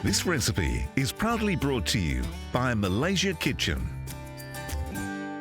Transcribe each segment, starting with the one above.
This recipe is proudly brought to you by Malaysia Kitchen.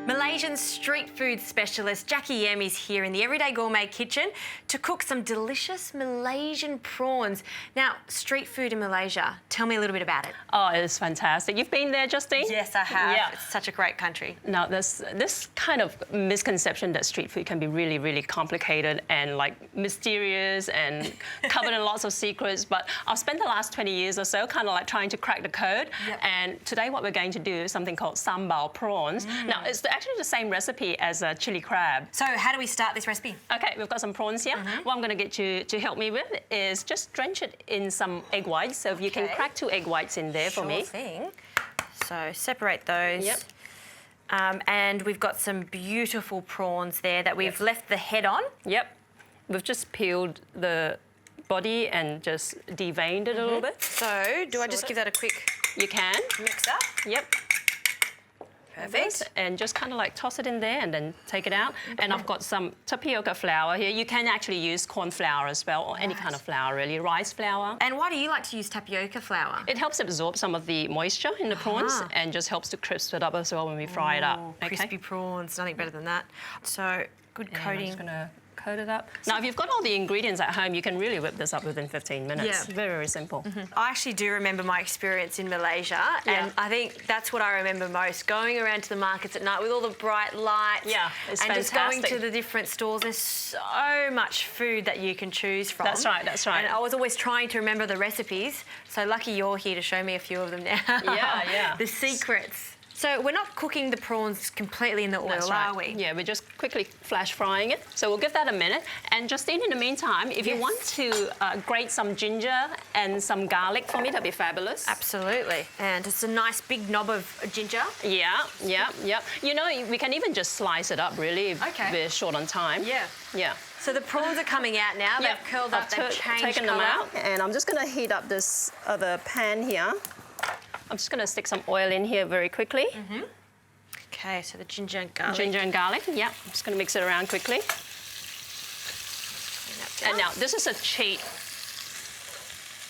Malaysian street food specialist Jackie Yem is here in the Everyday Gourmet kitchen to cook some delicious Malaysian prawns. Now, street food in Malaysia, tell me a little bit about it. Oh, it's fantastic. You've been there, Justine? Yes, I have. Yeah. It's such a great country. Now, there's this kind of misconception that street food can be really, really complicated and like mysterious and covered in lots of secrets. But I've spent the last 20 years or so kind of like trying to crack the code. Yep. And today what we're going to do is something called Sambal Prawns. Now, it's actually the same recipe as a chili crab. So how do we start this recipe? Okay, we've got some prawns here. What I'm going to get you to help me with is just drench it in some egg whites. So if you can crack 2 egg whites in there for me. Sure thing. So separate those. Yep. And we've got some beautiful prawns there that we've left the head on. Yep. We've just peeled the body and just deveined it a little bit. So do I just give that a quick You can. mix up? Yep. Perfect. And just kind of like toss it in there and then take it out. And I've got some tapioca flour here. You can actually use corn flour as well, or any kind of flour really, rice flour. And why do you like to use tapioca flour? It helps absorb some of the moisture in the prawns and just helps to crisp it up as well when we fry it up. Crispy prawns, nothing better than that. So good And I'm coating. just gonna coat it up. Now, if you've got all the ingredients at home, you can really whip this up within 15 minutes. Yeah. Very, very simple. I actually do remember my experience in Malaysia, and I think that's what I remember most, going around to the markets at night with all the bright lights. Yeah, it's and just going fantastic. to the different stores. There's so much food that you can choose from. That's right, that's right. And I was always trying to remember the recipes, so lucky you're here to show me a few of them now. Yeah. The secrets. So we're not cooking the prawns completely in the oil, That's right. are we? Yeah, we're just quickly flash frying it. So we'll give that a minute. And Justine, in the meantime, if you want to grate some ginger and some garlic for me, that'd be fabulous. Absolutely. And it's a nice big knob of ginger. Yeah. You know, we can even just slice it up, really, if we're short on time. Yeah. So the prawns are coming out now. They've curled up, they've changed taken colour. them out. And I'm just going to heat up this other pan here. I'm just going to stick some oil in here very quickly. Okay, so the ginger and garlic. Ginger and garlic, yeah. I'm just going to mix it around quickly. And now, this is a cheat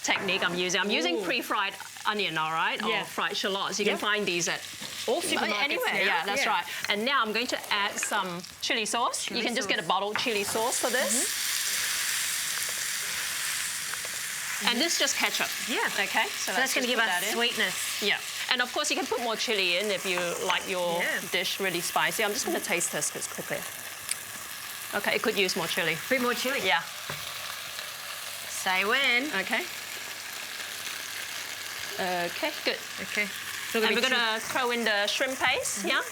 technique I'm using. I'm using pre-fried onion, all right, or fried shallots. You can find these at all supermarkets anywhere. now. Yeah, that's right. And now I'm going to add some chili sauce. You can just get a bottled chili sauce for this. And this is just ketchup. Yeah. Okay. So that's going to give us sweetness. Yeah. And of course, you can put more chili in if you like your dish really spicy. I'm just going to taste test this quickly. Okay, it could use more chili. A bit more chili? Yeah. Say when. Okay. Okay, good. Okay. And we're going to throw in the shrimp paste, yeah?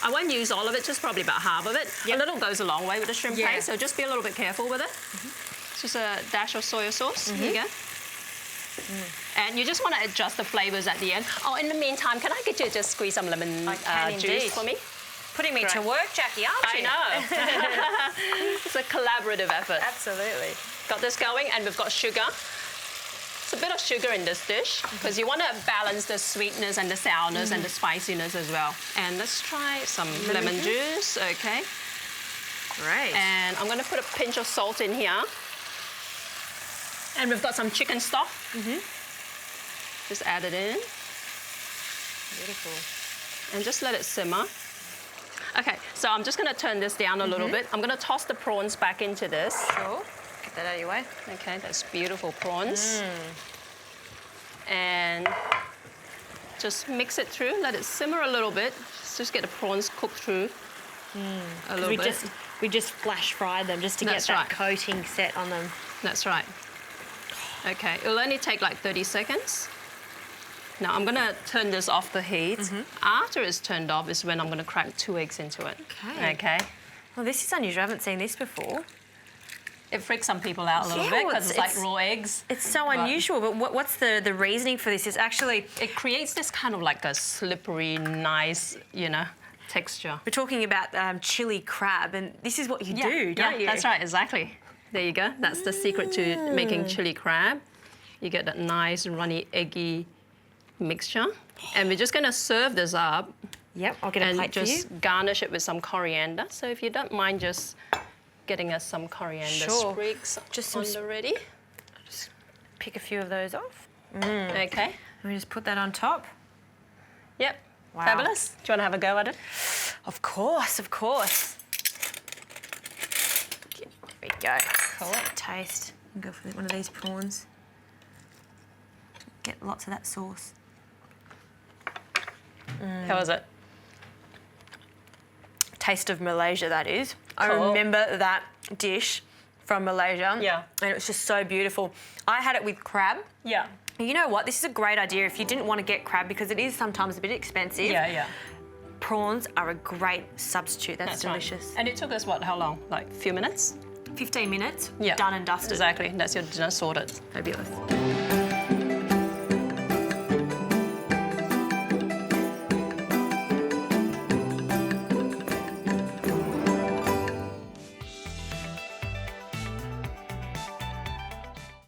I won't use all of it, just probably about half of it. A little goes a long way with the shrimp paste, so just be a little bit careful with it. Just a dash of soy sauce, here you go. And you just want to adjust the flavours at the end. Oh, in the meantime, can I get you to just squeeze some lemon juice for me? Putting me to work, Jackie, aren't you? I know. It's a collaborative effort. Absolutely. Got this going, and we've got sugar. It's a bit of sugar in this dish because you want to balance the sweetness and the sourness and the spiciness as well. And let's try some lemon juice. Okay. Great. And I'm going to put a pinch of salt in here. And we've got some chicken stock. Just add it in. Beautiful. And just let it simmer. Okay, so I'm just going to turn this down a little bit. I'm going to toss the prawns back into this. Sure. Get that out of your way. Okay, that's beautiful prawns. And just mix it through, let it simmer a little bit. Just get the prawns cooked through a little bit. We just flash fry them just to get that coating set on them. That's right. Okay, it'll only take like 30 seconds. Now I'm going to turn this off the heat. After it's turned off is when I'm going to crack 2 eggs into it. Okay. Well, this is unusual. I haven't seen this before. It freaks some people out a little bit because it's like raw eggs. It's so unusual, but what's the reasoning for this? It's actually... It creates this kind of like a slippery, nice, you know, texture. We're talking about chili crab, and this is what you do, don't you? That's right, exactly. There you go. That's the secret to making chili crab. You get that nice, runny, eggy mixture. And we're just going to serve this up. Yep, I'll get a plate for you. And just garnish it with some coriander. So if you don't mind just getting us some coriander sprigs just on the ready. Just pick a few of those off. Okay. And we just put that on top. Yep. Wow. Fabulous. Do you want to have a go at it? Of course, of course. There we go. Cool. Taste. I'll go for one of these prawns. Get lots of that sauce. How is it? Taste of Malaysia, that is. I Cool. remember that dish from Malaysia. Yeah. And it was just so beautiful. I had it with crab. Yeah. You know what? This is a great idea if you didn't want to get crab because it is sometimes a bit expensive. Yeah. Prawns are a great substitute. That's delicious. Right. And it took us, what, how long? Like a few minutes? 15 minutes, Yeah. done and dusted. Exactly. That's your dinner sorted. Fabulous.